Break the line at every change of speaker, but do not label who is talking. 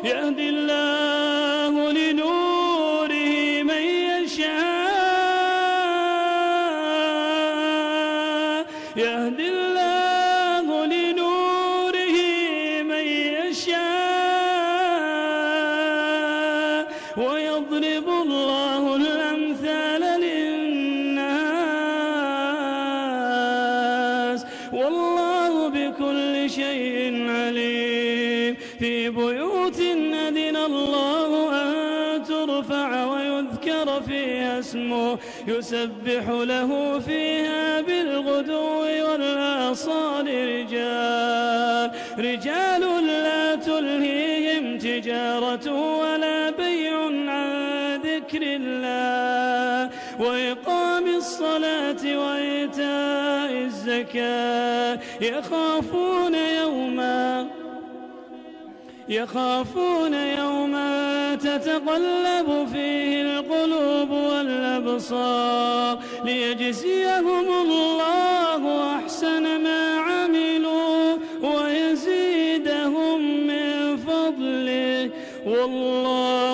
يهدي الله لنوره من يشاء يهدي الله لنوره من يشاء ويضرب الله الأمثال للناس والله بكل شيء عليم. في بيوت أذن الله أن ترفع ويذكر فيها اسمه يسبح له فيها بالغدو والآصال رجال لا تلهيهم تجارة ولا بيع عن ذكر الله وإقام الصلاة وإيتاء الزكاة يخافون يوما تتقلب فيه القلوب والأبصار ليجزيهم الله أحسن ما عملوا ويزيدهم من فضله والله